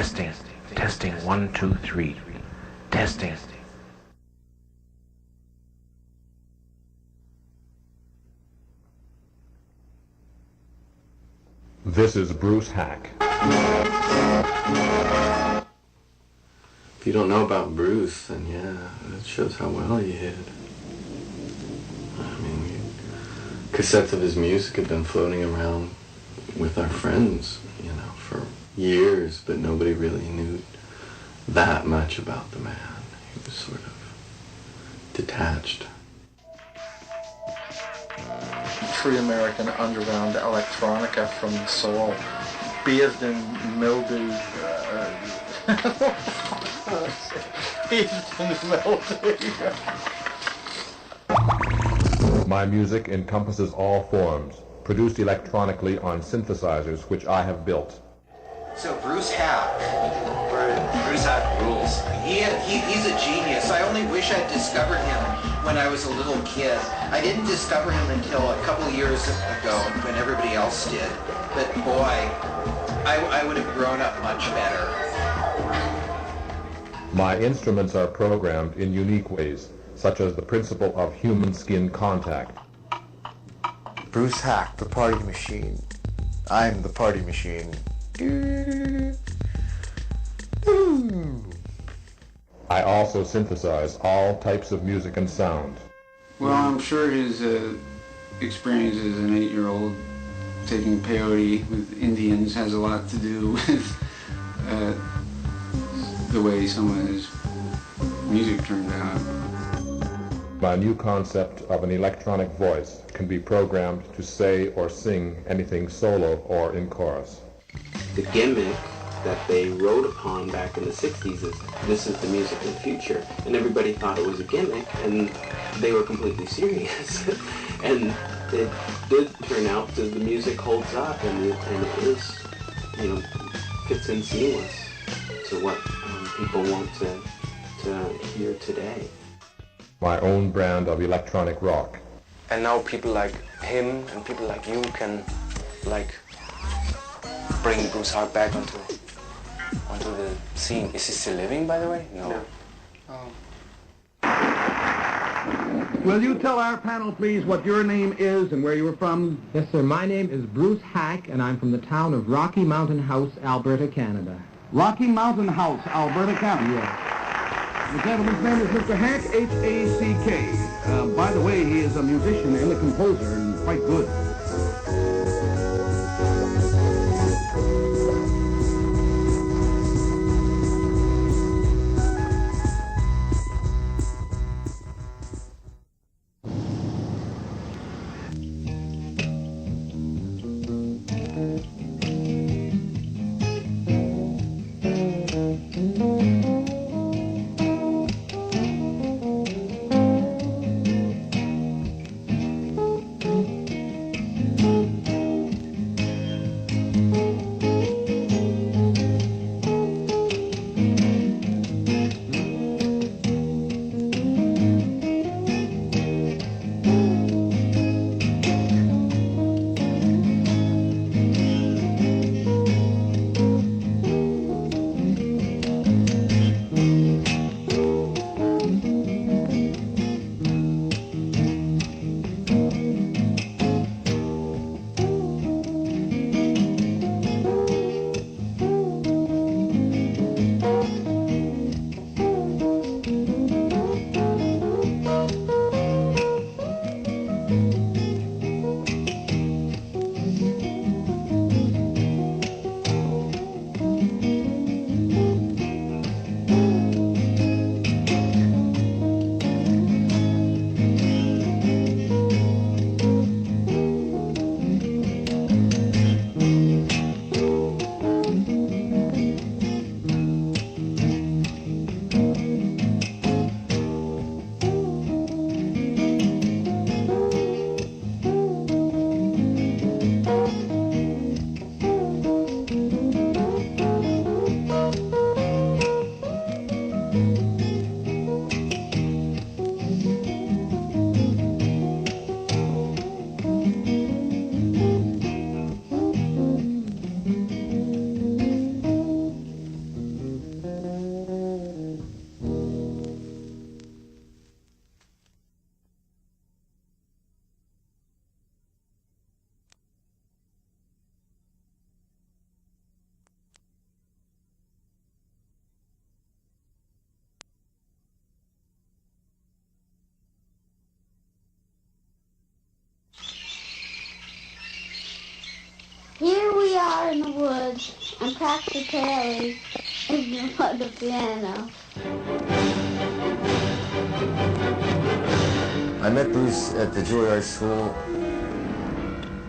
Testing. Testing. 1, 2, 3. Testing. This is Bruce Haack. If you don't know about Bruce, then yeah, that shows how well he hid. I mean, cassettes of his music have been floating around with our friends, you know, for years, but nobody really knew that much about the man. He was sort of detached. Free American underground electronica from Seoul, bathed in mildew. Bathed in mildew. My music encompasses all forms, produced electronically on synthesizers which I have built. So Bruce Haack rules. He's a genius. I only wish I'd discovered him when I was a little kid. I didn't discover him until a couple years ago when everybody else did. But boy, I would have grown up much better. My instruments are programmed in unique ways, such as the principle of human skin contact. Bruce Haack, the party machine. I'm the party machine. I also synthesize all types of music and sound. Well, I'm sure his experience as an 8-year-old taking peyote with Indians has a lot to do with the way some of his music turned out. My new concept of an electronic voice can be programmed to say or sing anything solo or in chorus. The gimmick that they wrote upon back in the 60s is this is the music of the future, and everybody thought it was a gimmick, and they were completely serious. And it did turn out that the music holds up, and it is, you know, fits in seamless to what people want to hear today. My own brand of electronic rock. And now people like him and people like you can, like, bring Bruce Haack back onto the scene. Is he still living, by the way? No. Oh. Will you tell our panel, please, what your name is and where you are from? Yes, sir. My name is Bruce Haack, and I'm from the town of Rocky Mountain House, Alberta, Canada. Rocky Mountain House, Alberta, Canada. Yes. The gentleman's name is Mr. Haack, H-A-C-K. By the way, he is a musician and a composer, and quite good. Woods and PRAXITELES is for the piano. I met Bruce at the Juilliard School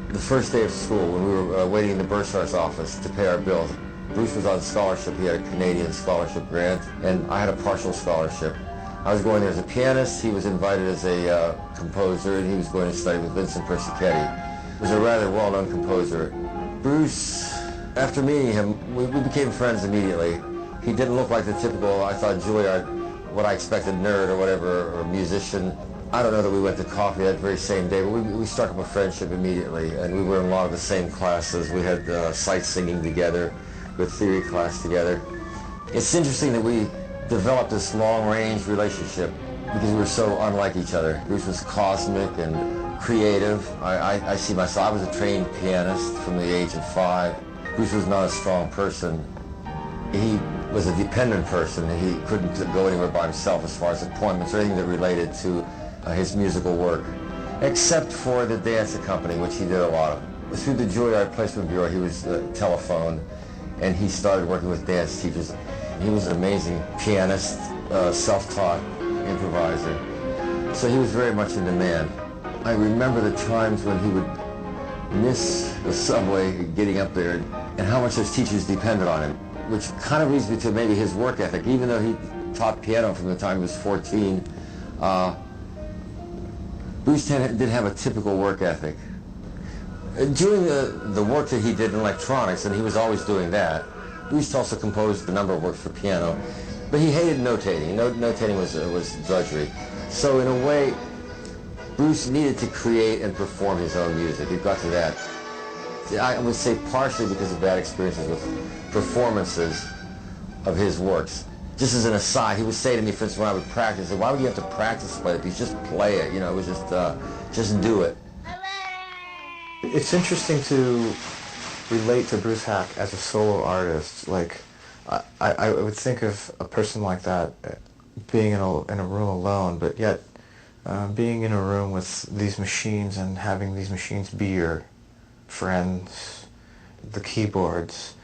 the first day of school when we were waiting in the bursar's office to pay our bills. Bruce was on scholarship. He had a Canadian scholarship grant, and I had a partial scholarship. I was going there as a pianist. He was invited as a composer, and he was going to study with Vincent Persichetti. He was a rather well-known composer. Bruce, after meeting him, we became friends immediately. He didn't look like the typical, I thought, Juilliard, what I expected, nerd or whatever, or musician. I don't know that we went to coffee that very same day, but we struck up a friendship immediately, and we were in a lot of the same classes. We had sight singing together, with theory class together. It's interesting that we developed this long-range relationship because we were so unlike each other. Bruce was cosmic and creative. I see myself, I was a trained pianist from the age of 5. Bruce was not a strong person. He was a dependent person. He couldn't go anywhere by himself as far as appointments or anything that related to his musical work, except for the dance company, which he did a lot of. Through the Juilliard Placement Bureau, he was telephoned, and he started working with dance teachers. He was an amazing pianist, self-taught improviser. So he was very much in demand. I remember the times when he would miss the subway getting up there and how much his teachers depended on him, which kind of leads me to maybe his work ethic. Even though he taught piano from the time he was 14, Bruce did have a typical work ethic. During the work that he did in electronics, and he was always doing that, Bruce also composed a number of works for piano, but he hated notating. Notating was drudgery. So in a way, Bruce needed to create and perform his own music. He got to that. I would say partially because of bad experiences with performances of his works. Just as an aside, he would say to me, for instance, when I would practice, why would you have to practice play the piece? Just play it, you know, it was just do it. It's interesting to relate to Bruce Haack as a solo artist. Like, I would think of a person like that being in a room alone, but yet being in a room with these machines and having these machines be your friends. The keyboards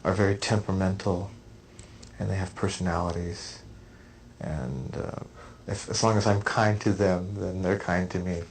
are very temperamental, and they have personalities, and as long as I'm kind to them, then they're kind to me.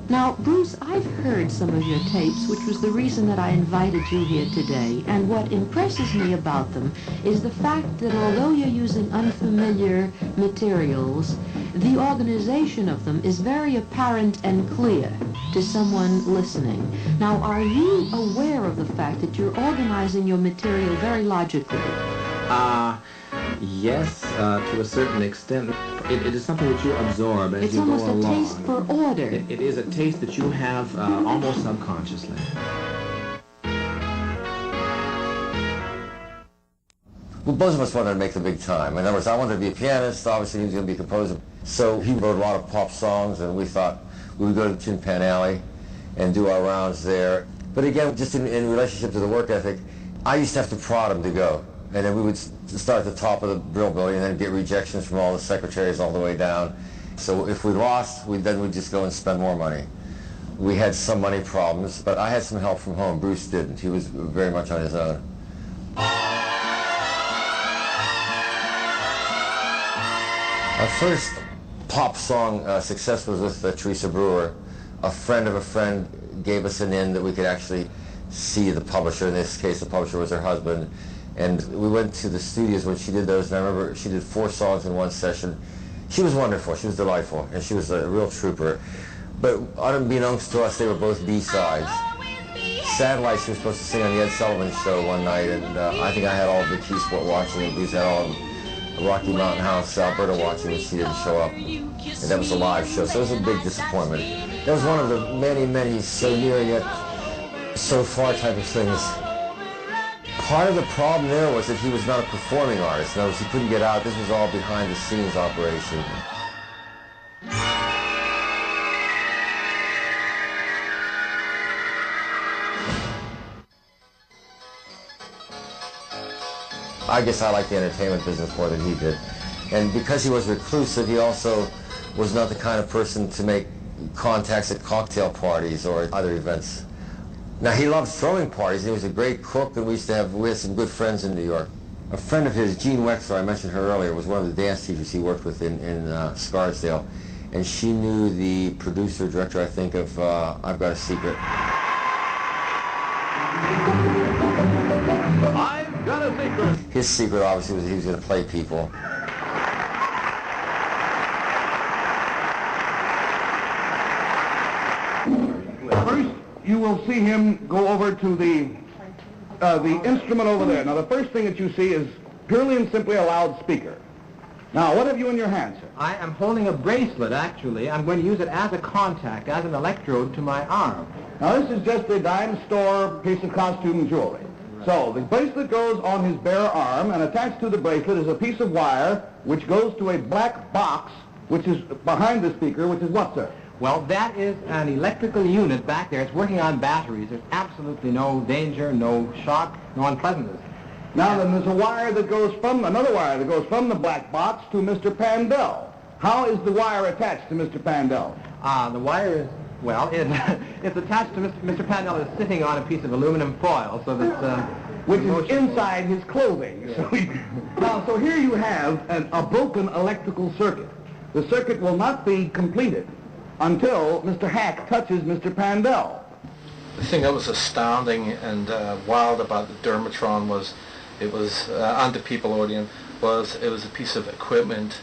Now, Bruce, I've heard some of your tapes, which was the reason that I invited you here today, and what impresses me about them is the fact that although you're using unfamiliar materials, the organization of them is very apparent and clear to someone listening. Now, are you aware of the fact that you're organizing your material very logically? Yes, to a certain extent. It is something that you absorb as you go along. It's almost a taste for order. It is a taste that you have almost subconsciously. Well, both of us wanted to make the big time. In other words, I wanted to be a pianist. Obviously, he was going to be a composer. So he wrote a lot of pop songs, and we thought we would go to Tin Pan Alley and do our rounds there. But again, just in relationship to the work ethic, I used to have to prod him to go. And then we would start at the top of the Brill Building and then get rejections from all the secretaries all the way down. So if we lost, then we'd just go and spend more money. We had some money problems, but I had some help from home. Bruce didn't. He was very much on his own. Our first pop song success was with Teresa Brewer. A friend of a friend gave us an in that we could actually see the publisher. In this case, the publisher was her husband. And we went to the studios when she did those, and I remember she did 4 songs in one session. She was wonderful, she was delightful, and she was a real trooper. But unbeknownst to us, they were both B-sides. Satellite, she was supposed to sing on the Ed Sullivan Show one night, and I think I had all of the Keysport watching, and Bruce had all of Rocky Mountain House, Alberta watching, and she didn't show up. And that was a live show, so it was a big disappointment. That was one of the many, many so near yet so far type of things. Part of the problem there was that he was not a performing artist. In other words, he couldn't get out. This was all behind-the-scenes operation. I guess I liked the entertainment business more than he did. And because he was reclusive, he also was not the kind of person to make contacts at cocktail parties or other events. Now, he loved throwing parties. He was a great cook, and we had some good friends in New York. A friend of his, Jean Wexler, I mentioned her earlier, was one of the dance teachers he worked with in Scarsdale. And she knew the producer, director, I think, of I've Got a Secret. I've got a secret. His secret, obviously, was he was going to play people. First, you will see him go over to the instrument over there. Now, the first thing that you see is purely and simply a loudspeaker. Now, what have you in your hand, sir? I am holding a bracelet, actually. I'm going to use it as a contact, as an electrode to my arm. Now, this is just a dime store piece of costume jewelry. So, the bracelet goes on his bare arm, and attached to the bracelet is a piece of wire which goes to a black box, which is behind the speaker, which is what, sir? Well, that is an electrical unit back there. It's working on batteries. There's absolutely no danger, no shock, no unpleasantness. Now, then there's a wire that goes from, another wire that goes from the black box to Mr. PANDEL. How is the wire attached to Mr. PANDEL? The wire is, well, it's attached to Mr. PANDEL is sitting on a piece of aluminum foil, so that which is inside his clothing. Yeah. Now, so here you have a broken electrical circuit. The circuit will not be completed until Mr. Haack touches Mr. PANDEL. The thing that was astounding and wild about the Dermatron was, it was, and the People Audion, it was a piece of equipment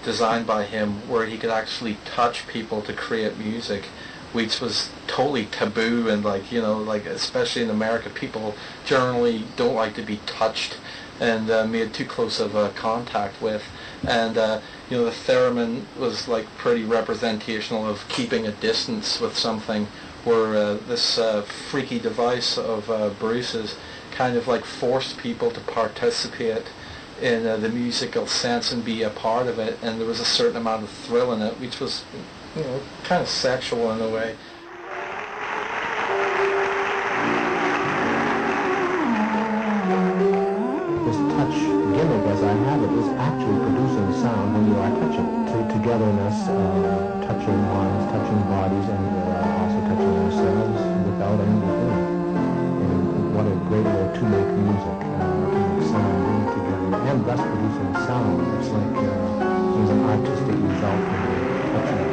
designed by him where he could actually touch people to create music, which was totally taboo, and like especially in America, people generally don't like to be touched and made too close of a contact with. And the theremin was like pretty representational of keeping a distance with something, where this freaky device of Bruce's kind of like forced people to participate in the musical sense and be a part of it, and there was a certain amount of thrill in it, which was, kind of sexual in a way. This touch gimmick, as I have it, is actually producing sound when you are touching. Togetherness, touching minds, touching bodies, and also touching ourselves without any feeling. And what a great way to make music, to make sound, bring it together, and thus producing sound. It's like there's an artistic result from the touching.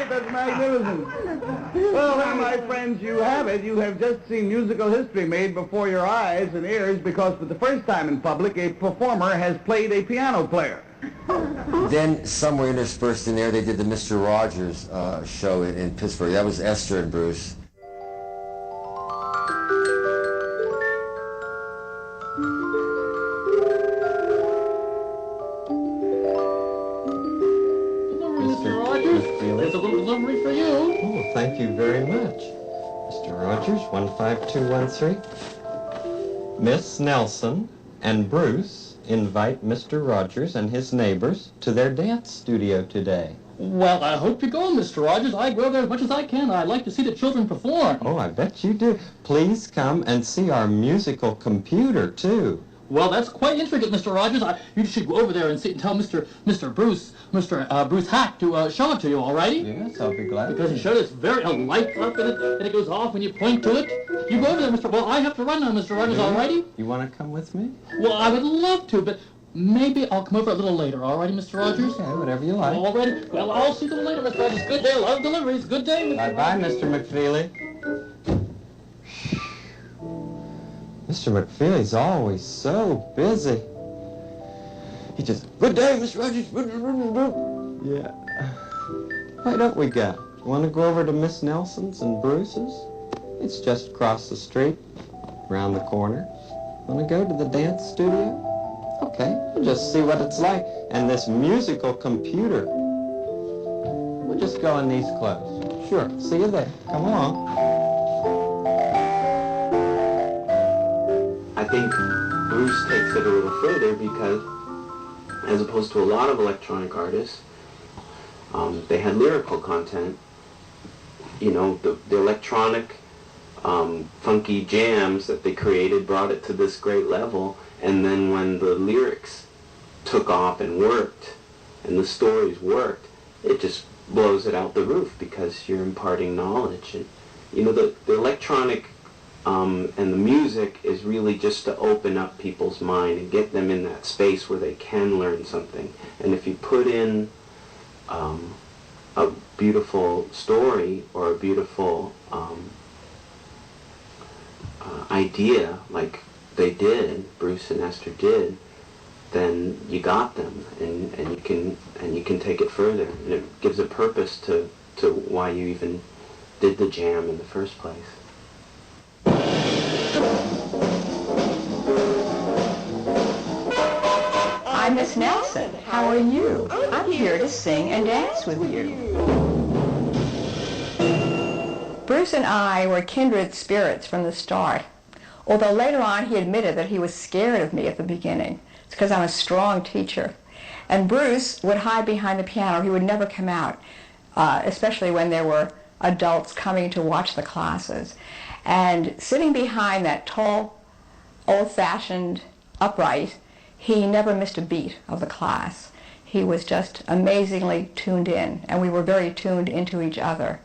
That's magnificent. Well, then, my friends, you have it. You have just seen musical history made before your eyes and ears, because for the first time in public, a performer has played a piano player. Then, somewhere interspersed in there, they did the Mr. Rogers show in Pittsburgh. That was Esther and Bruce. There's a little delivery for you. Oh, thank you very much. Mr. Rogers, 15213. Miss Nelson and Bruce invite Mr. Rogers and his neighbors to their dance studio today. Well, I hope you go, Mr. Rogers. I go there as much as I can. I'd like to see the children perform. Oh, I bet you do. Please come and see our musical computer, too. Well, that's quite intricate, Mr. Rogers. You should go over there and see and tell Mr. Bruce Haack to show it to you, all righty? Yes, I'll be glad. Because he showed us very lights up in it, and it goes off when you point to it. You go over there, Mr. Well, I have to run now, Mr. Rogers, all righty? You want to come with me? Well, I would love to, but maybe I'll come over a little later, all righty, Mr. Rogers? Okay, whatever you like. All righty. Well, I'll see you a little later, Mr. Rogers. Good day. Love deliveries. Good day, Mr. Bye-bye, Mr. McFeely. Mr. McFeely's always so busy. He just, good day, Mr. Rogers. Yeah. Why don't we go? Want to go over to Miss Nelson's and Bruce's? It's just across the street, around the corner. Want to go to the dance studio? Okay, we'll just see what it's like. And this musical computer. We'll just go in these clothes. Sure, see you there. Come along. I think Bruce takes it a little further because, as opposed to a lot of electronic artists, they had lyrical content. The electronic funky jams that they created, brought it to this great level, and then when the lyrics took off and worked, and the stories worked, it just blows it out the roof because you're imparting knowledge. And you know, the electronic and the music is really just to open up people's mind and get them in that space where they can learn something. And if you put in a beautiful story or a beautiful idea like they did, Bruce and Esther did, then you got them, and you can take it further, and it gives a purpose to why you even did the jam in the first place. I'm Miss Nelson. How are you? I'm here to sing and dance with you. Bruce and I were kindred spirits from the start, although later on he admitted that he was scared of me at the beginning. It's because I'm a strong teacher. And Bruce would hide behind the piano. He would never come out, especially when there were adults coming to watch the classes. And sitting behind that tall, old-fashioned upright, he never missed a beat of the class. He was just amazingly tuned in, and we were very tuned into each other.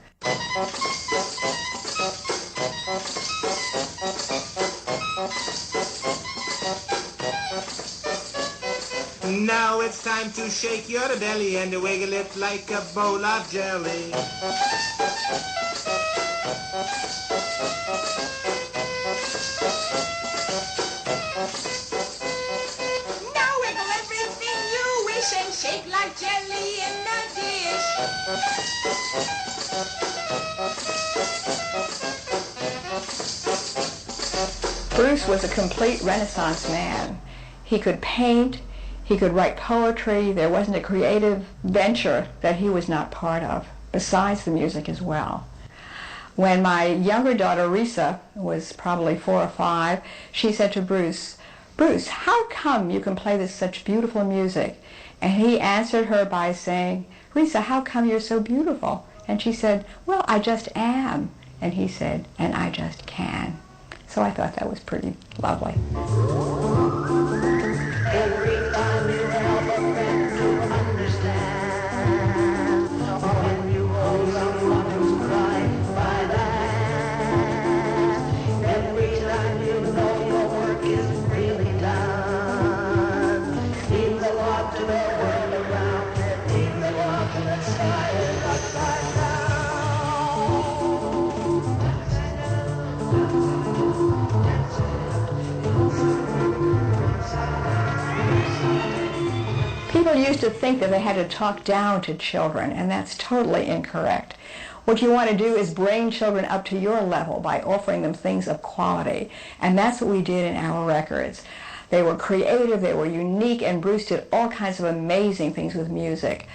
Now it's time to shake your belly and wiggle it like a bowl of jelly. Now wiggle everything you wish and shake like jelly in a dish. Bruce was a complete Renaissance man. He could paint, he could write poetry. There wasn't a creative venture that he was not part of, besides the music as well. When my younger daughter, Risa, was probably 4 or 5, she said to Bruce, "Bruce, how come you can play this such beautiful music?" And he answered her by saying, "Risa, how come you're so beautiful?" And she said, "Well, I just am." And he said, "And I just can." So I thought that was pretty lovely. Every time you help a friend to understand, or when you hold someone who's crying by the hand, every time you know your work is really done, means a lot to the world around it, means a lot to the sky and upside down. People used to think that they had to talk down to children, and that's totally incorrect. What you want to do is bring children up to your level by offering them things of quality, and that's what we did in our records. They were creative, they were unique, and Bruce did all kinds of amazing things with music.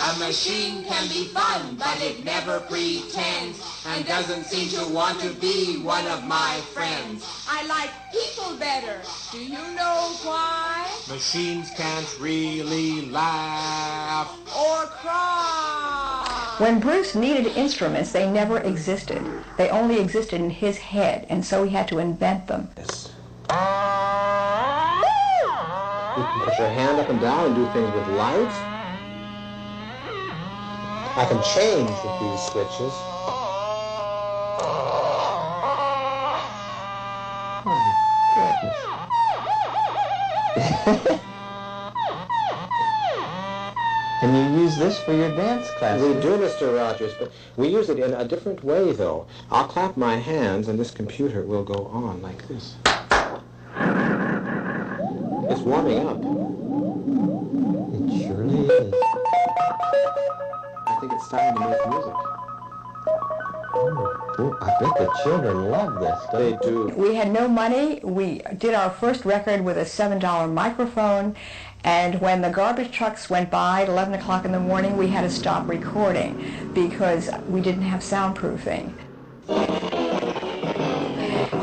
A machine can be fun, but it never pretends, and doesn't seem to want to be one of my friends. I like people better. Do you know why? Machines can't really laugh Or cry. When Bruce needed instruments, they never existed. They only existed in his head, and so he had to invent them. You can put your hand up and down and do things with lights. I can change with these switches. Oh, goodness. And you use this for your dance class? We do, Mr. Rogers, but we use it in a different way, though. I'll clap my hands, and this computer will go on like this. It's warming up. It surely is. I think it's time to make music. Oh, I bet the children love this. They do. We had no money. We did our first record with a $7 microphone, and when the garbage trucks went by at 11 o'clock in the morning, we had to stop recording because we didn't have soundproofing.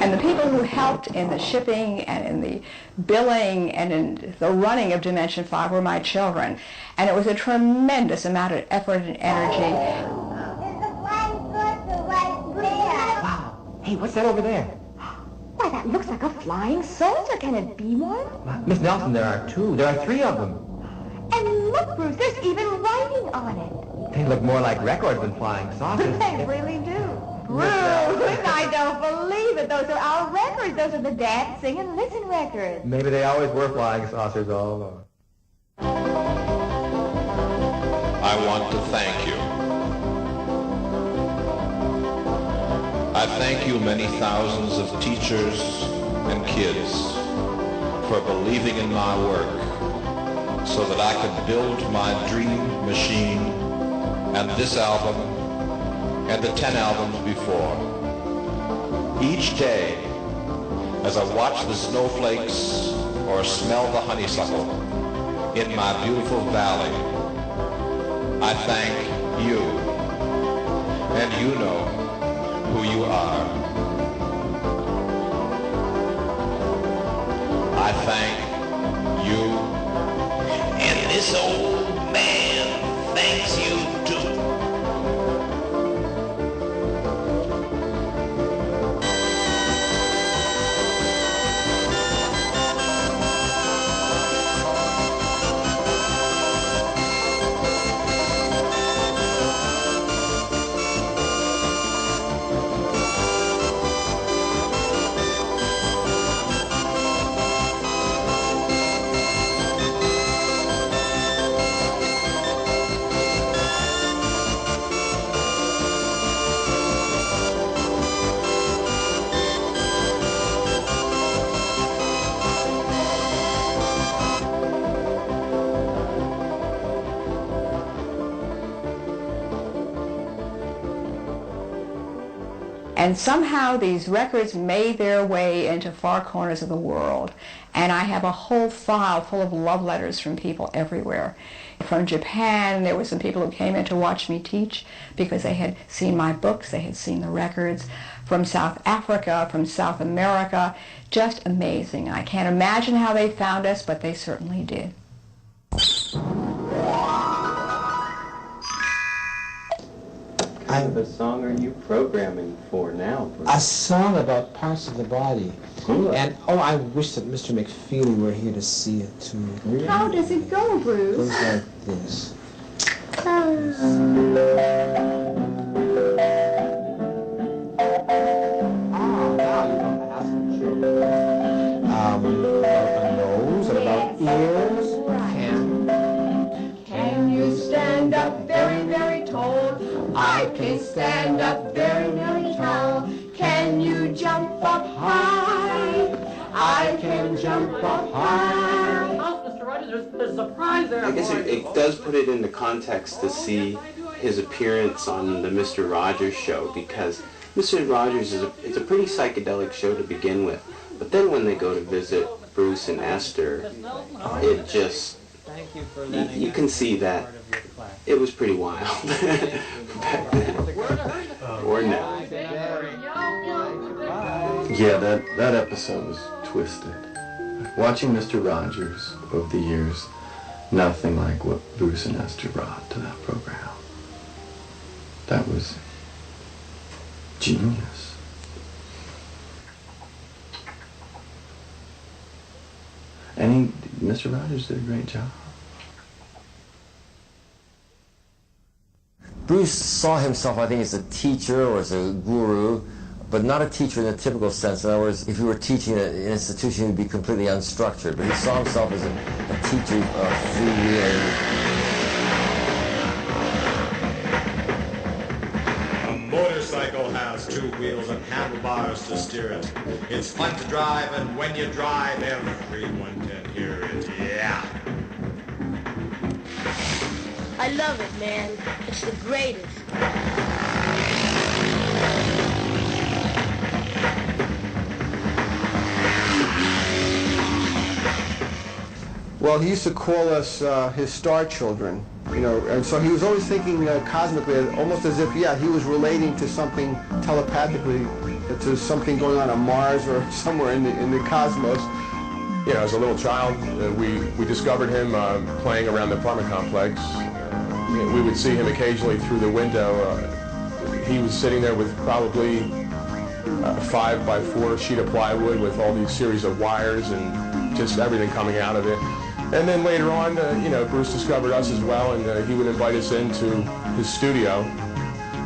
And And the people who helped in the shipping and in the billing and in the running of Dimension 5 were my children. And it was a tremendous amount of effort and energy. Wow. Hey, what's that over there? Why, that looks like a flying saucer. Can it be one? Miss Nelson, there are two. There are three of them. And look, Bruce, there's even writing on it. They look more like records than flying saucers. They really do. Bruce, I don't believe it. Those are our records. Those are the dance, sing, and listen records. Maybe they always were flying saucers all along. I want to thank you. I thank you, many thousands of teachers and kids, for believing in my work so that I could build my dream machine and this album and the 10 albums before. Each day, as I watch the snowflakes or smell the honeysuckle in my beautiful valley, I thank you, and you know who you are. I thank you, and this old man thanks you too. And somehow these records made their way into far corners of the world. And I have a whole file full of love letters from people everywhere. From Japan, there were some people who came in to watch me teach because they had seen my books, they had seen the records. From South Africa, from South America, just amazing. I can't imagine how they found us, but they certainly did. What kind of a song are you programming for now, Bruce? A song about parts of the body. Cool. And, oh, I wish that Mr. McFeely were here to see it, too. Really? How does it go, Bruce? It goes like this. About the nose and about ears. Can you stand up very, very tall? I can stand up very, very tall. Can you jump up high? I can jump up high. Oh, Mr. Rogers, there's a surprise there. I guess it does put it into context to see his appearance on the Mr. Rogers show, because Mr. Rogers it's a pretty psychedelic show to begin with. But then when they go to visit Bruce and Esther, it just, you can see that it was pretty wild back then. Or now. Yeah, that episode was twisted. Watching Mr. Rogers over the years, nothing like what Bruce and Esther brought to that program. That was genius. And Mr. Rogers did a great job. Bruce saw himself, I think, as a teacher or as a guru, but not a teacher in the typical sense. In other words, if he were teaching at an institution, he would be completely unstructured. But he saw himself as a teacher of freewheeling. A motorcycle has two wheels and handlebars to steer it. It's fun to drive, and when you drive, everyone can hear it. Yeah. I love it, man. It's the greatest. Well, he used to call us his star children, you know, and so he was always thinking cosmically, almost as if, yeah, he was relating to something telepathically that there's something going on Mars or somewhere in the cosmos. You know, as a little child, we discovered him playing around the apartment complex. We would see him occasionally through the window. He was sitting there with probably a 5x4 sheet of plywood with all these series of wires and just everything coming out of it. And then later on, you know, Bruce discovered us as well, and he would invite us into his studio,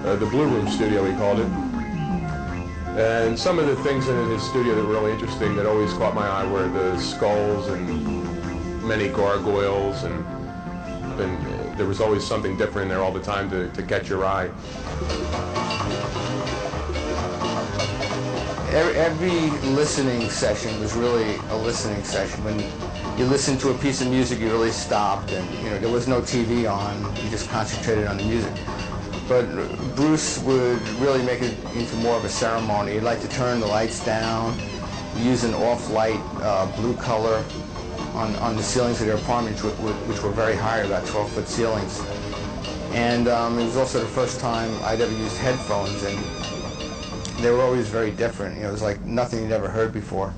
the Blue Room studio, he called it. And some of the things in his studio that were really interesting that always caught my eye were the skulls and many gargoyles, and there was always something different in there all the time to catch your eye. Every listening session was really a listening session. When you listened to a piece of music, you really stopped, and you know there was no TV on. You just concentrated on the music. But Bruce would really make it into more of a ceremony. He'd like to turn the lights down, use an off-light blue color on the ceilings of their apartment, which were very high, about 12-foot ceilings. And it was also the first time I'd ever used headphones, and they were always very different. You know, it was like nothing you'd ever heard before.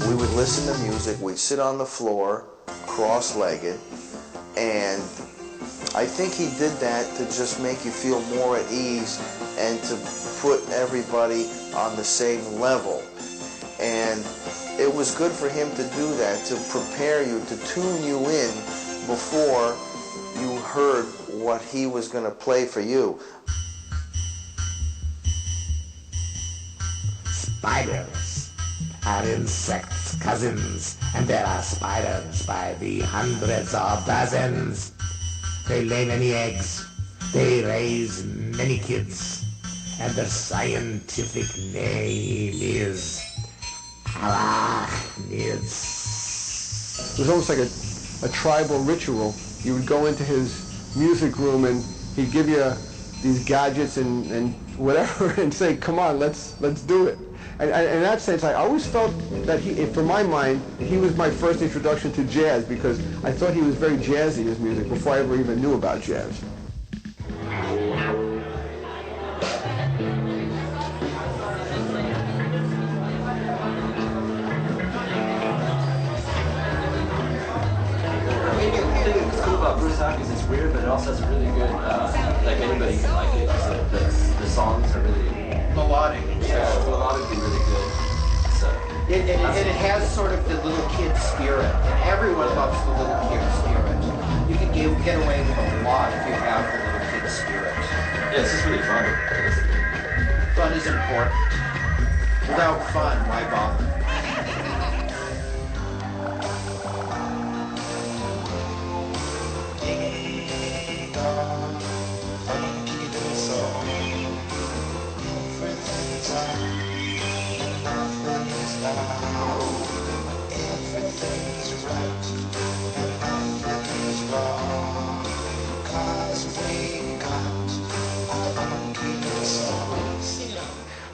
We would listen to music, we'd sit on the floor, cross-legged, and I think he did that to just make you feel more at ease and to put everybody on the same level. And it was good for him to do that, to prepare you, to tune you in before you heard what he was going to play for you. Spiders are insects' cousins, and there are spiders by the hundreds or dozens. They lay many eggs, they raise many kids, and their scientific name is arachnids. It was almost like a tribal ritual. You would go into his music room and he'd give you these gadgets and whatever and say, come on, let's do it. And in that sense, I always felt that for my mind, he was my first introduction to jazz, because I thought he was very jazzy, his music, before I ever even knew about jazz. What's cool about Bruce Haack is it's weird, but it also has really good, like anybody can like it. The songs are really melodic. Yeah, melodically really good. So and it has sort of the little kid spirit, and everyone loves the little kid spirit. You can get away with a lot if you have the little kid spirit. Yeah, it's just really fun. Fun is important. Without fun, why bother?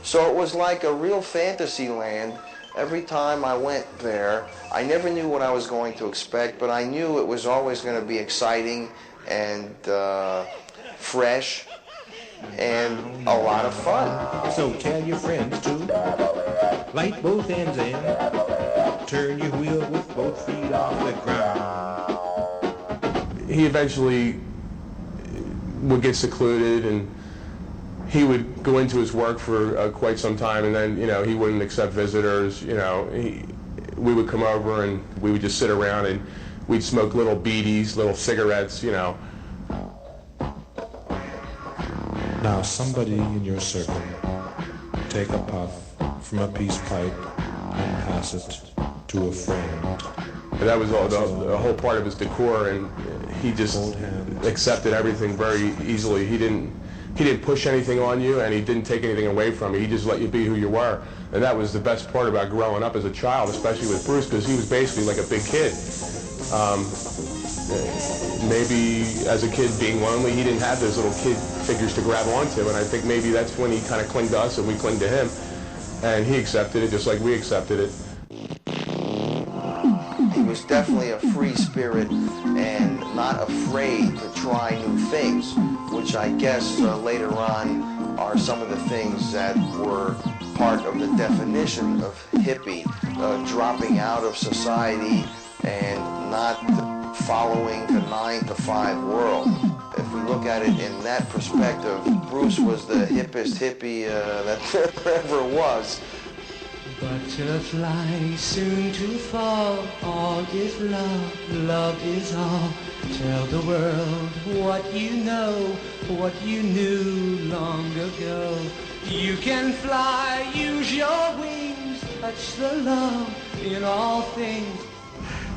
So it was like a real fantasy land. Every time I went there, I never knew what I was going to expect, but I knew it was always going to be exciting and fresh and a lot of fun. So tell your friends to light both ends in, turn your wheel with both feet off the ground. He eventually would get secluded, and he would go into his work for quite some time, and then, you know, he wouldn't accept visitors. You know, we would come over and we would just sit around and we'd smoke little beadies, little cigarettes, you know. Now somebody in your circle, take a puff from a peace pipe and pass it to a friend. And that was all the whole part of his decor, and he just accepted everything very easily. He didn't push anything on you, and he didn't take anything away from you. He just let you be who you were. And that was the best part about growing up as a child, especially with Bruce, because he was basically like a big kid. Maybe as a kid being lonely, he didn't have those little kid figures to grab onto, and I think maybe that's when he kind of clinged to us and we clinged to him. And he accepted it just like we accepted it. He was was definitely a free spirit and not afraid to try new things, which I guess later on are some of the things that were part of the definition of hippie, dropping out of society and not following the 9-to-5 world. If we look at it in that perspective, Bruce was the hippest hippie that there ever was. Butterfly soon to fall, all is love, love is all. Tell the world what you know, what you knew long ago. You can fly, use your wings, touch the love in all things.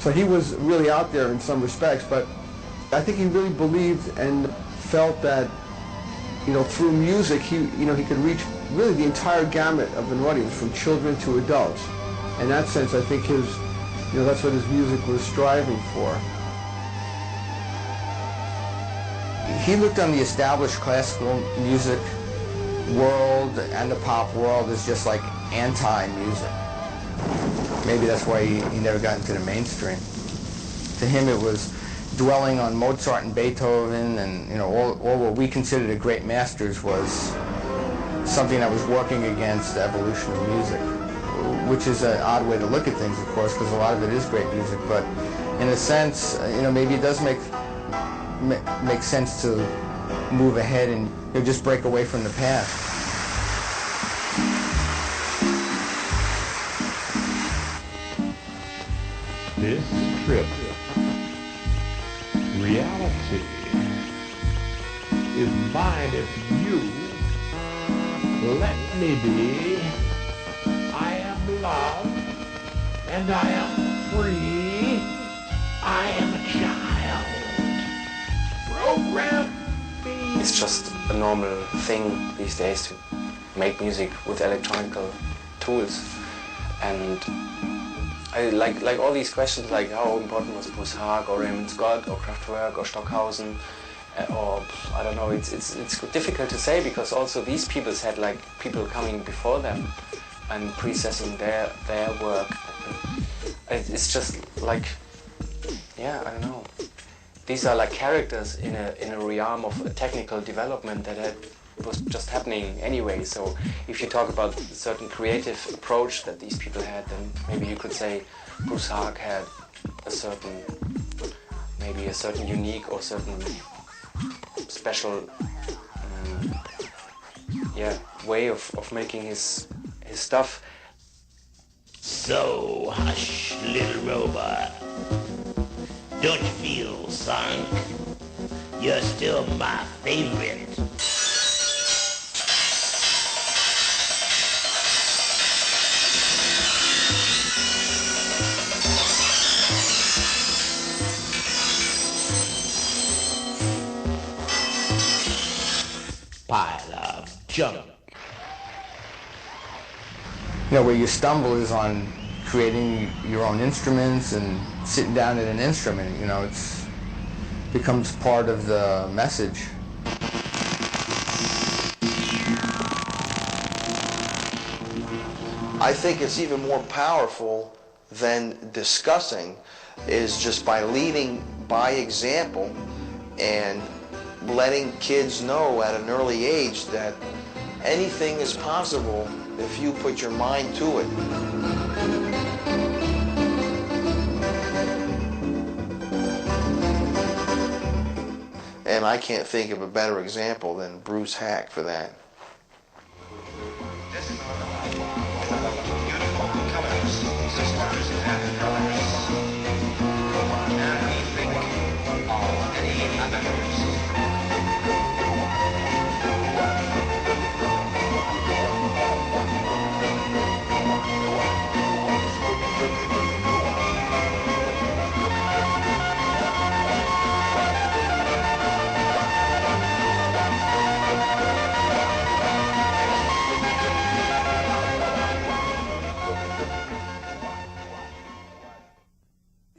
So he was really out there in some respects, but I think he really believed and felt that, you know, through music, he could reach really the entire gamut of an audience, from children to adults. In that sense, I think that's what his music was striving for. He looked on the established classical music world and the pop world as just like anti-music. Maybe that's why he never got into the mainstream. To him, it was dwelling on Mozart and Beethoven, and all what we considered a great masters was something that was working against the evolution of music, which is an odd way to look at things, of course, because a lot of it is great music. But in a sense, maybe it does make sense to move ahead and just break away from the past. This trip, reality, is mine if you let me be. I am love, and I am free. I am a child. Program me. It's just a normal thing these days to make music with electronic tools, and I like all these questions, like how important was Bruce Haack or Raymond Scott or Kraftwerk or Stockhausen, or I don't know. It's difficult to say, because also these people had like people coming before them and processing their work. It's just like, yeah, I don't know. These are like characters in a realm of a technical development that was just happening anyway. So if you talk about a certain creative approach that these people had, then maybe you could say Bruce Haack had a certain unique or certain special way of making his stuff. So hush, little robot. Don't you feel sunk? You're still my favorite. Pile of junk. Where you stumble is on creating your own instruments and sitting down at an instrument. It's becomes part of the message. I think it's even more powerful than discussing, is just by leading by example and letting kids know at an early age that anything is possible if you put your mind to it. And I can't think of a better example than Bruce Haack for that.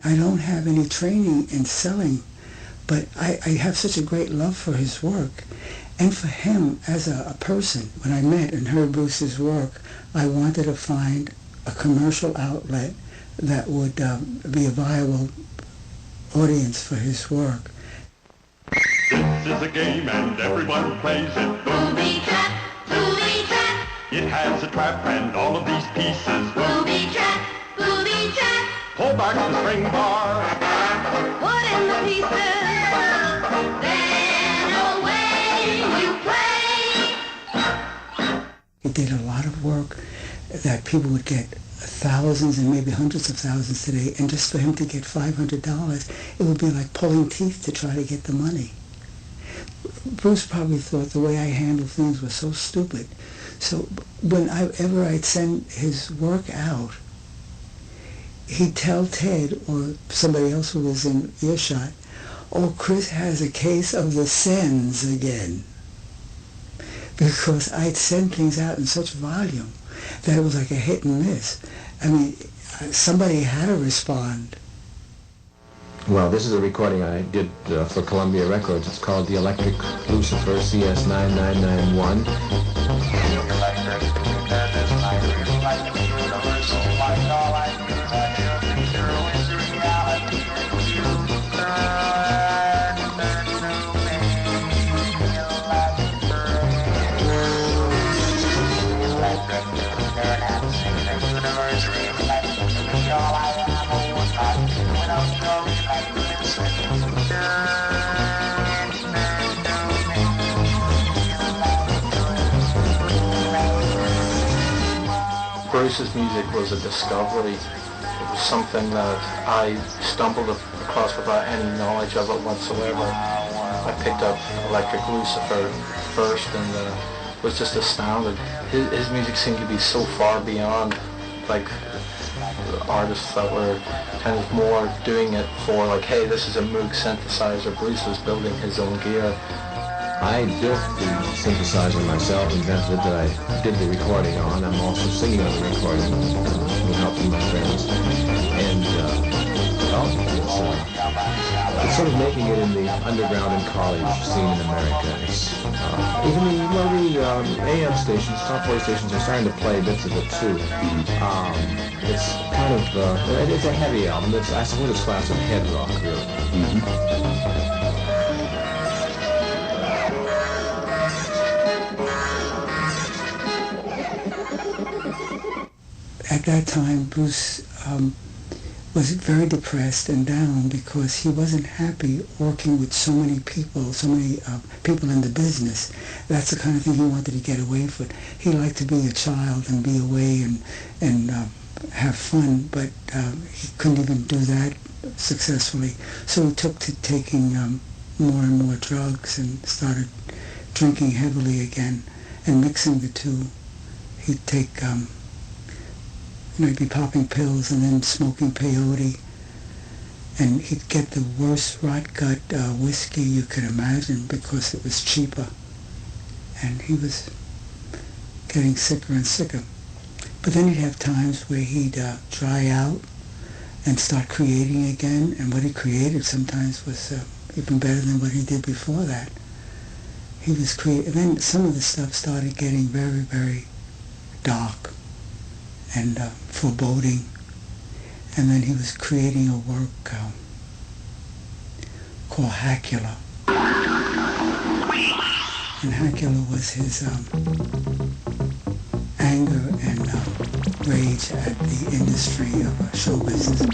I don't have any training in selling, but I have such a great love for his work and for him as a person. When I met and heard Bruce's work, I wanted to find a commercial outlet that would be a viable audience for his work. This is a game and everyone plays it. Booby trap, booby trap. It has a trap and all of these pieces. Booby trap, booby trap. Pull back the string bar. Put in the pieces. Then away you play. He did a lot of work that people would get thousands and maybe hundreds of thousands today, and just for him to get $500, it would be like pulling teeth to try to get the money. Bruce probably thought the way I handled things was so stupid. So whenever I'd send his work out, he'd tell Ted or somebody else who was in earshot, "Oh, Chris has a case of the sends again." Because I'd send things out in such volume that it was like a hit and miss. I mean, somebody had to respond. Well, this is a recording I did for Columbia Records. It's called The Electric Lucifer CS9991. Bruce's music was a discovery. It was something that I stumbled across without any knowledge of it whatsoever. I picked up Electric Lucifer first and was just astounded. His music seemed to be so far beyond like artists that were kind of more doing it for like, hey, this is a Moog synthesizer. Bruce was building his own gear. I built the synthesizer myself, invented it, that I did the recording on. I'm also singing on the recording with help from my friends. And, well, it's sort of making it in the underground and college scene in America. It's, even the AM stations, top 40 stations are starting to play bits of it too. It's kind of, it's a heavy album. I suppose it's classed as head rock, really. At that time, Bruce was very depressed and down because he wasn't happy working with so many people in the business. That's the kind of thing he wanted to get away from. He liked to be a child and be away and have fun, but he couldn't even do that successfully. So he took to taking more and more drugs and started drinking heavily again and mixing the two. He'd take he'd be popping pills and then smoking peyote, and he'd get the worst rot gut whiskey you could imagine because it was cheaper, and he was getting sicker and sicker. But then he'd have times where he'd dry out and start creating again, and what he created sometimes was even better than what he did before that. He was creating, then some of the stuff started getting very, very dark and foreboding, and then he was creating a work called Hackula. And Hackula was his anger and rage at the industry of show business.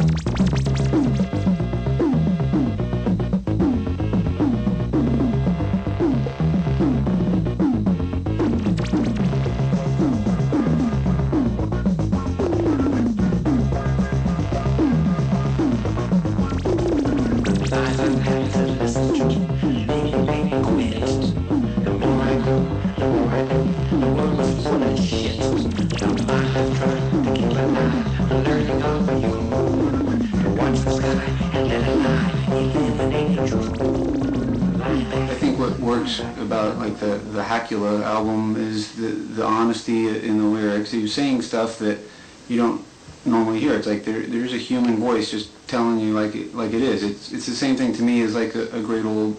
I think what works about like the Hackula album is the honesty in the lyrics. He was saying stuff that you don't normally hear. It's like there's a human voice just telling you like it is. It's the same thing to me as like a great old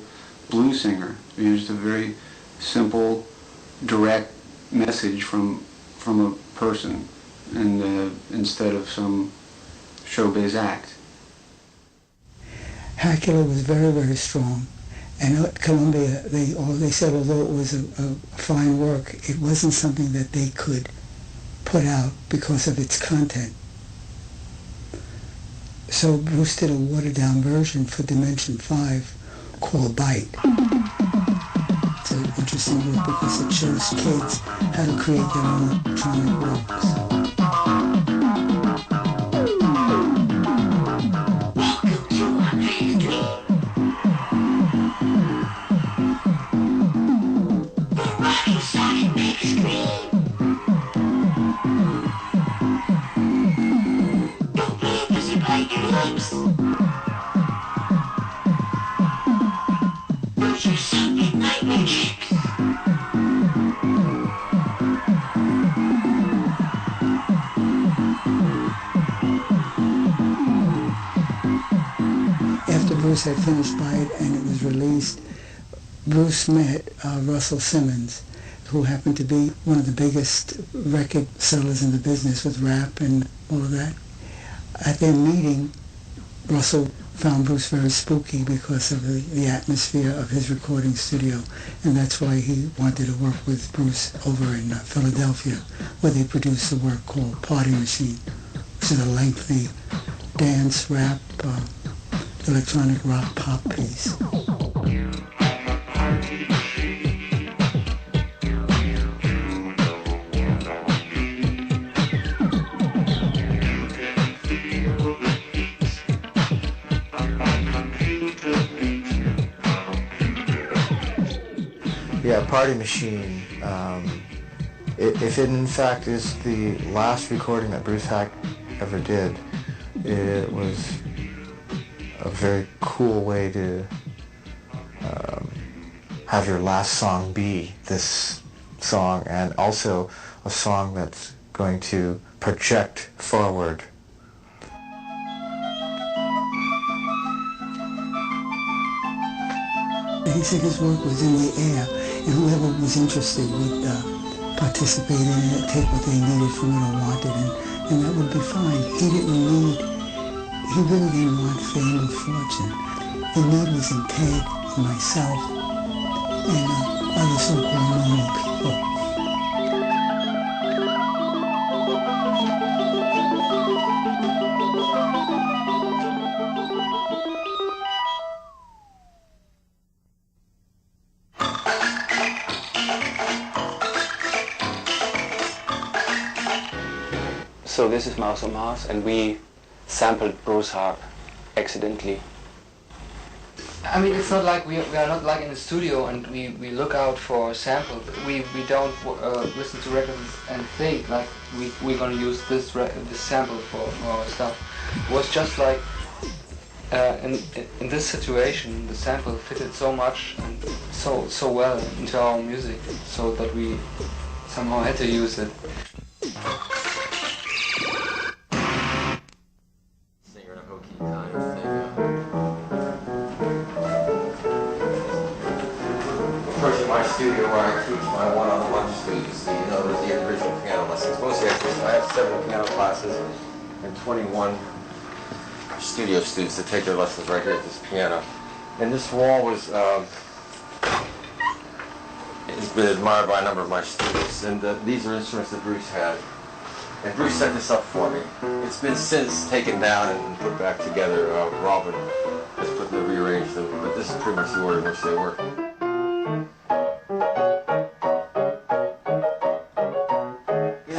blues singer. You know, just a very simple, direct message from a person, and instead of some showbiz act. Hackula was very, very strong. And at Columbia, they said although it was a fine work, it wasn't something that they could put out because of its content. So Bruce did a watered-down version for Dimension 5 called Bite. It's an interesting work because it shows kids how to create their own electronic works. After Bruce had finished Bite and it was released, Bruce met Russell Simmons, who happened to be one of the biggest record sellers in the business with rap and all of that. At their meeting, Russell found Bruce very spooky because of the atmosphere of his recording studio, and that's why he wanted to work with Bruce over in Philadelphia, where they produced a work called Party Machine, which is a lengthy dance, rap, electronic rock pop piece. Yeah, Party Machine, if it in fact is the last recording that Bruce Haack ever did, it was a very cool way to have your last song be this song, and also a song that's going to project forward. He said his work was in the air, and whoever was interested would participate in it, take what they needed from it or wanted, and that would be fine. He really didn't want fame or fortune. The need was in Ted and myself and other so-called normal people. So this is Mouse on Mars, and we sampled Bruce Haack accidentally. I mean, it's not like we are not like in the studio and we look out for samples. We don't listen to records and think like we're gonna use this sample for our stuff. It was just like in this situation, the sample fitted so much and so well into our music, so that we somehow had to use it. Studio where I teach my one-on-one students, the original piano lessons. Mostly I have several piano classes and 21 studio students that take their lessons right here at this piano. And this wall was it's been admired by a number of my students, and these are instruments that Bruce had. And Bruce set this up for me. It's been since taken down and put back together. Robin has rearranged them, but this is pretty much the order in which they work.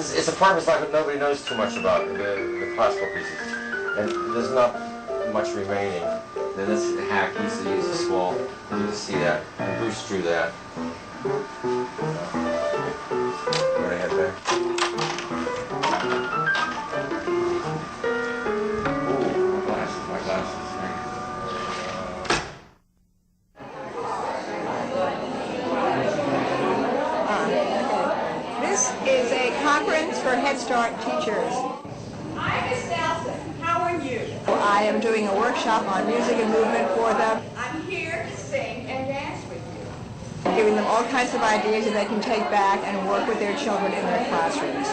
It's a part of his life that nobody knows too much about, the classical pieces. And there's not much remaining. Then this Haack used to use a swell. You can see that. And Bruce drew that. Right ahead there. Ooh, my glasses. This is a conference for Head Start teachers. I'm Miss Nelson. How are you? I am doing a workshop on music and movement for them. I'm here to sing and dance with you. Giving them all kinds of ideas that they can take back and work with their children in their classrooms.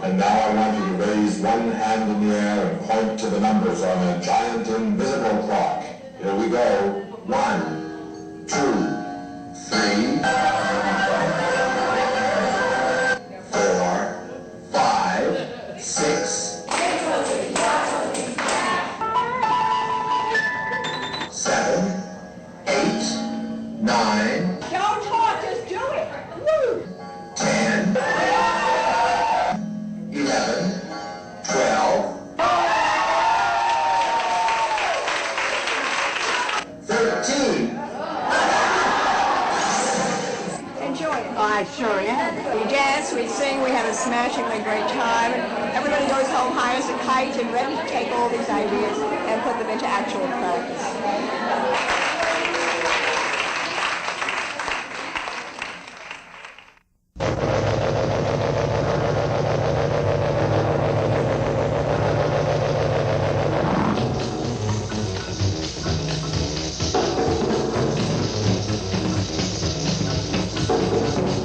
And now I want you to raise one hand in the air and point to the numbers on a giant invisible clock. Here we go. 1, 2, 3, 4, 5, 6, 7, 8, 9. Don't talk, just do it. Woo! 10, 11, 12, 13. Enjoy it. I sure am. We dance, we sing, we have a smashingly great time, and everybody goes home high as a kite and ready to take all these ideas and put them into actual practice.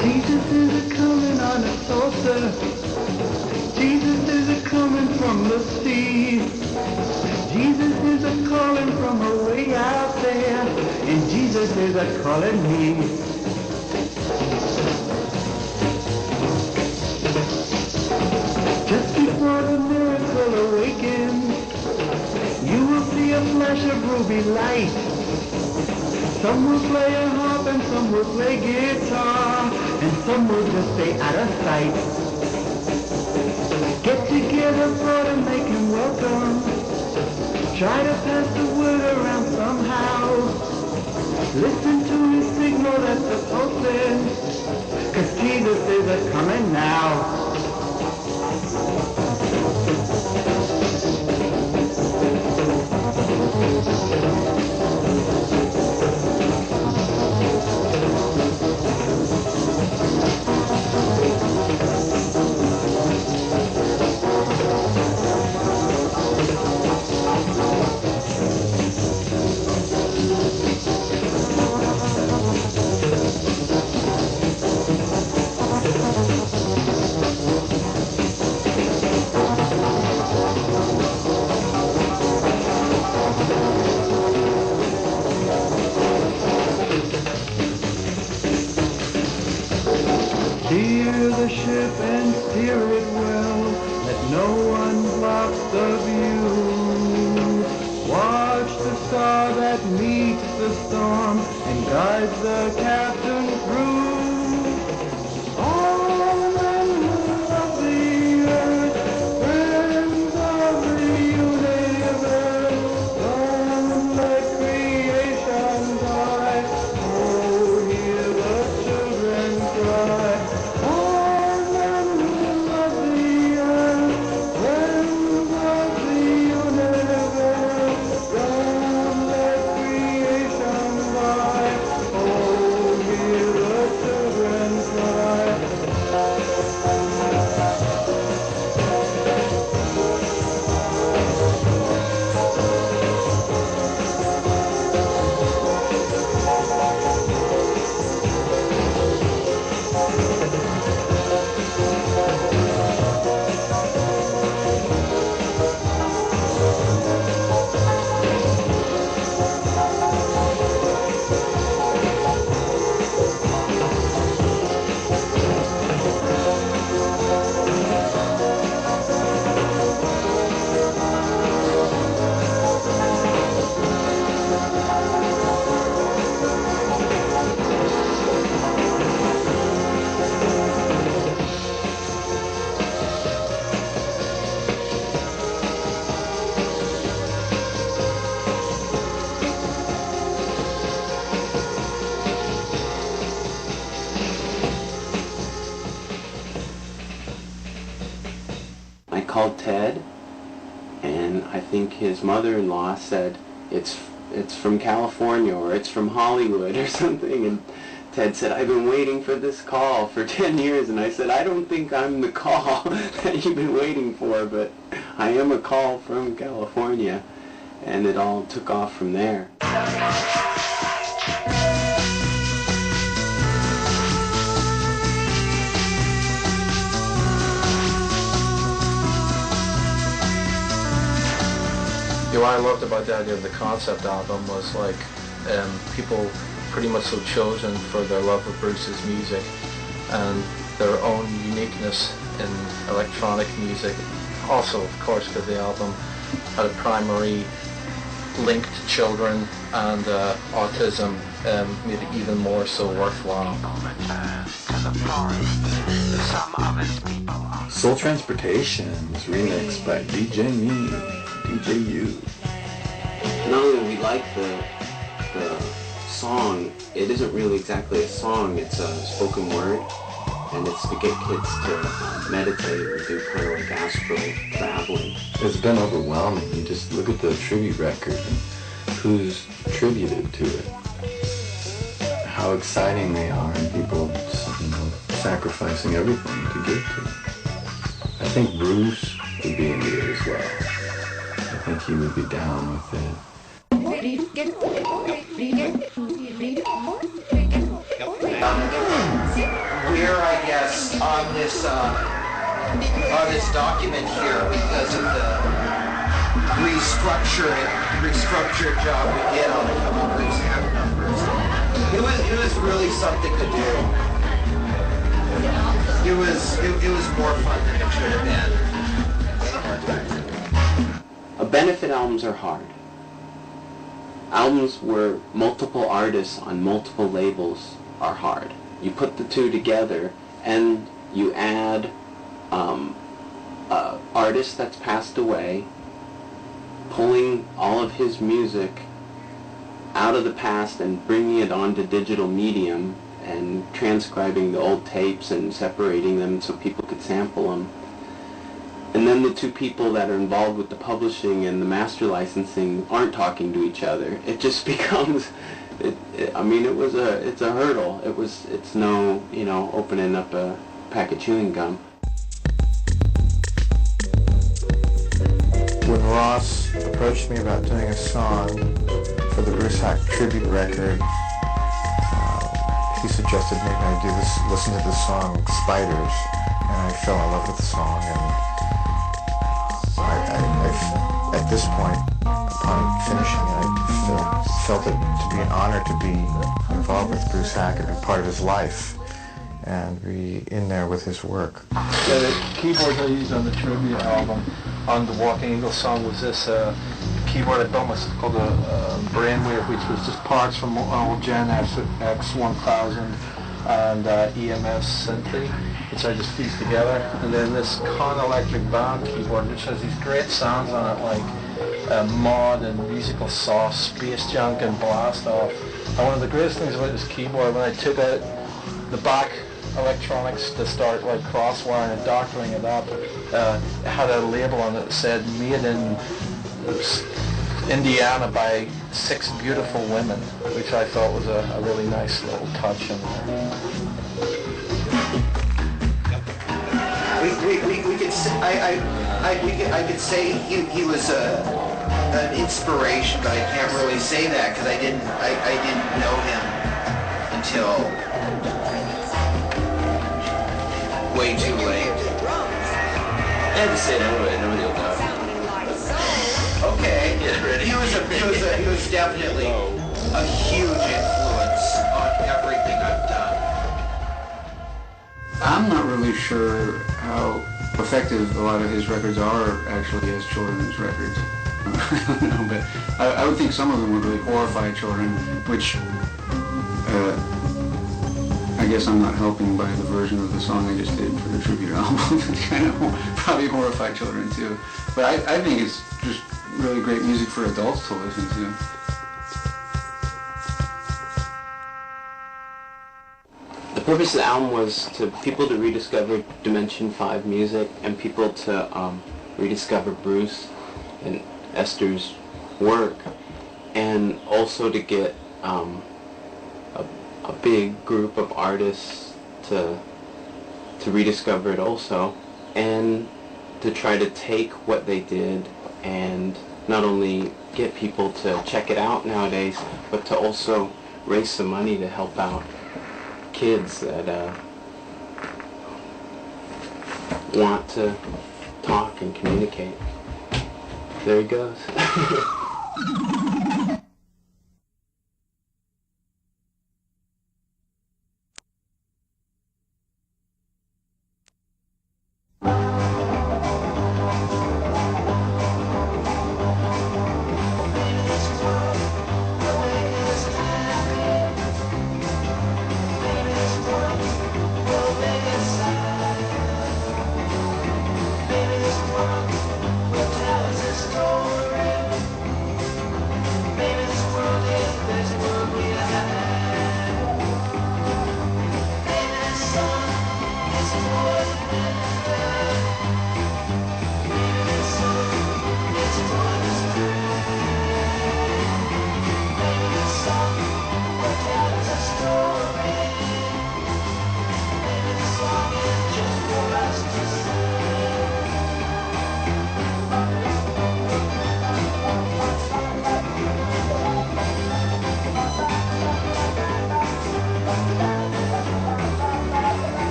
Jesus is a-coming on a saucer. Jesus is a-coming from the sea. Jesus is a-calling from away out there. And Jesus is a-calling me. Just before the miracle awakens, you will see a flash of ruby light. Some will play a harp and some will play guitar, and some will just stay out of sight. Get together for to make him welcome. Try to pass the word around somehow. Listen to his signal that's a pulsing, 'cause Jesus is a-coming now. Steer the ship and steer it well, let no one block the view. Watch the star that meets the storm and guides the captain through. All men of the earth, friends of the universe, don't let creation die. Oh, hear the children cry. Called Ted, and I think his mother-in-law said it's from California or it's from Hollywood or something, and Ted said, I've been waiting for this call for 10 years, and I said, I don't think I'm the call that you've been waiting for, but I am a call from California, and it all took off from there. what I loved about the idea of the concept album was like people pretty much so chosen for their love of Bruce's music and their own uniqueness in electronic music. Also, of course, because the album had a primary link to children and autism, made it even more so worthwhile. Soul Transportation was remixed by DJ Me, DJ U. Not only we like the song, it isn't really exactly a song, it's a spoken word, and it's to get kids to meditate or do kind of like astral traveling. It's been overwhelming. You just look at the tribute record and who's tributed to it. How exciting they are, and people just, sacrificing everything to give to it. I think Bruce would be into it as well. I think he would be down with it. We're, I guess, on this document here because of the restructured job we did on a couple of Bruce Haack numbers. It was really something to do. It was more fun than it should have been. Benefit albums are hard. Albums where multiple artists on multiple labels are hard. You put the two together and you add artist that's passed away, pulling all of his music out of the past and bringing it onto digital medium and transcribing the old tapes and separating them so people could sample them. And then the two people that are involved with the publishing and the master licensing aren't talking to each other. It just becomes, it's a hurdle. It's no, opening up a pack of chewing gum. When Ross approached me about doing a song for the Bruce Haack Tribute record, he suggested maybe I listen to the song Spiders, and I fell in love with the song, and I at this point, upon finishing it, I felt it to be an honor to be involved with Bruce Haack and be part of his life and be in there with his work. The keyboard I used on the tribute album on the Walking Eagle song was this keyboard I built myself called a Brainwave, which was just parts from old Gen X1000 and EMS Synthi, which I just pieced together. And then this Con Electric Band keyboard, which has these great sounds on it, like mod and musical sauce, space junk and blast off. And one of the greatest things about this keyboard, when I took out the back electronics to start like crosswiring and doctoring it up, it had a label on it that said made in Indiana by 6 beautiful women, which I thought was a really nice little touch in there. We could say, I could say he was an inspiration, but I can't really say that because I didn't know him until way too late. I had to say it anyway, nobody will know. Okay. He was definitely a huge influence on everything I've done. I'm not really sure how effective a lot of his records are actually as children's records. I don't know, but I would think some of them would really horrify children, which I guess I'm not helping by the version of the song I just did for the tribute album. It's kind of probably horrify children too. But I think it's just really great music for adults to listen to. The purpose of the album was to people to rediscover Dimension 5 music and people to rediscover Bruce and Esther's work, and also to get a big group of artists to rediscover it also, and to try to take what they did and not only get people to check it out nowadays, but to also raise some money to help out kids that want to talk and communicate. There he goes.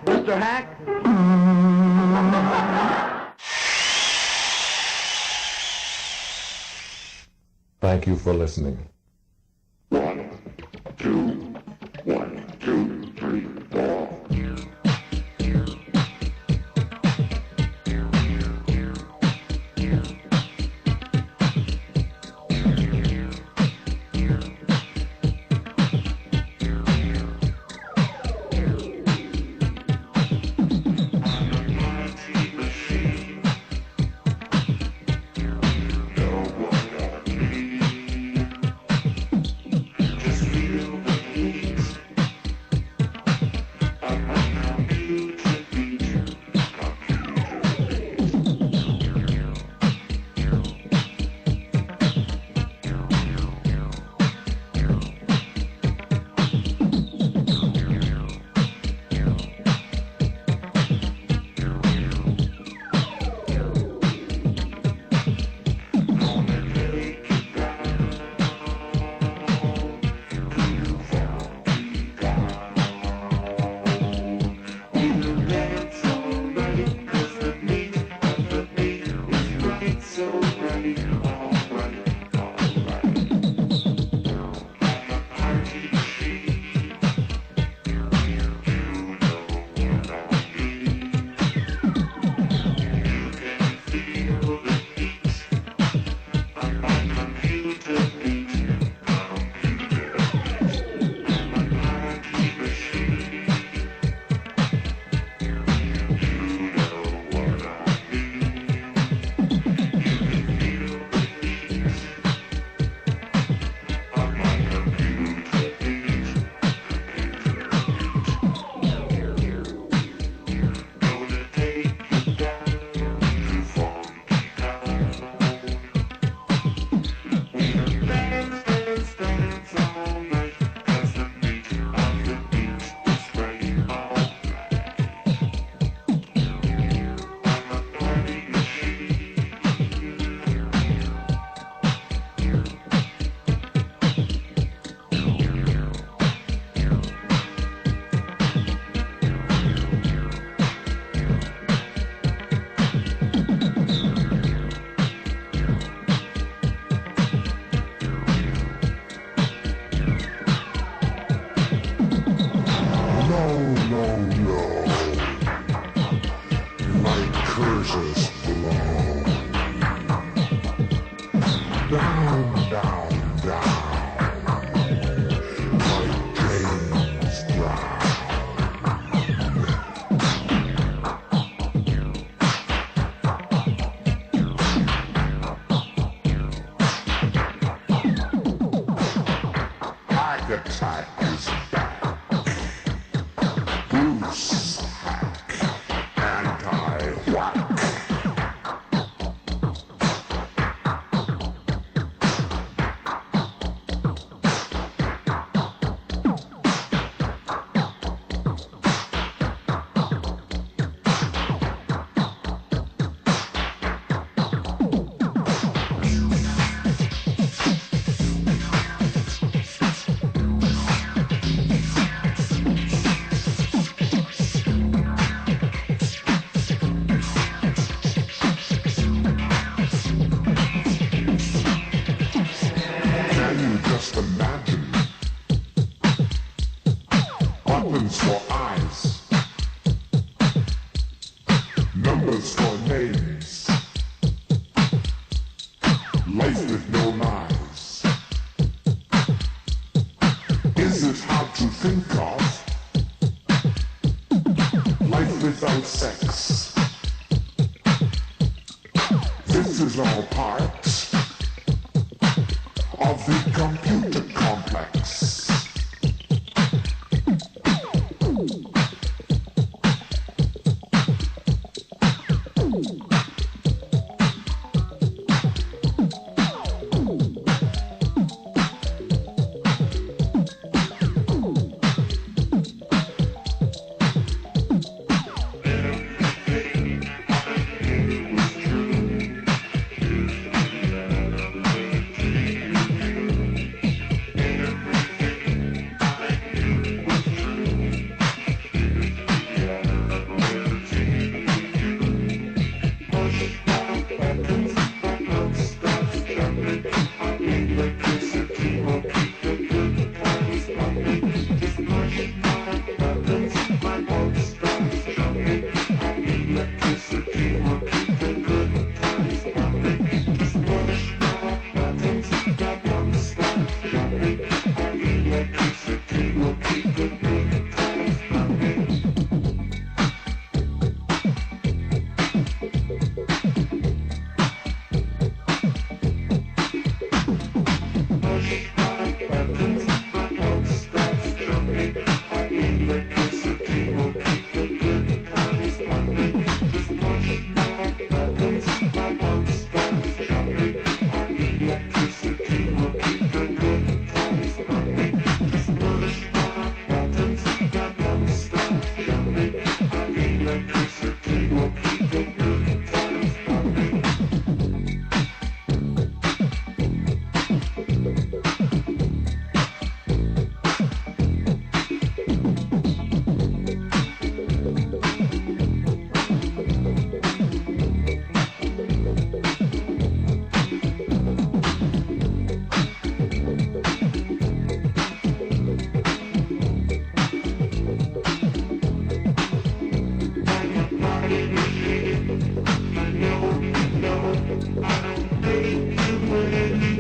Mr. Haack? Thank you for listening. 1, 2, 1, 2, 3, 4. Down, down. Archetype is back. Bruce Haack, anti-whack. Just imagine buttons for eyes, numbers for names, life with no lies. Is it hard to think of life without sex? This is all part of the computer complex. I know, I don't make you win.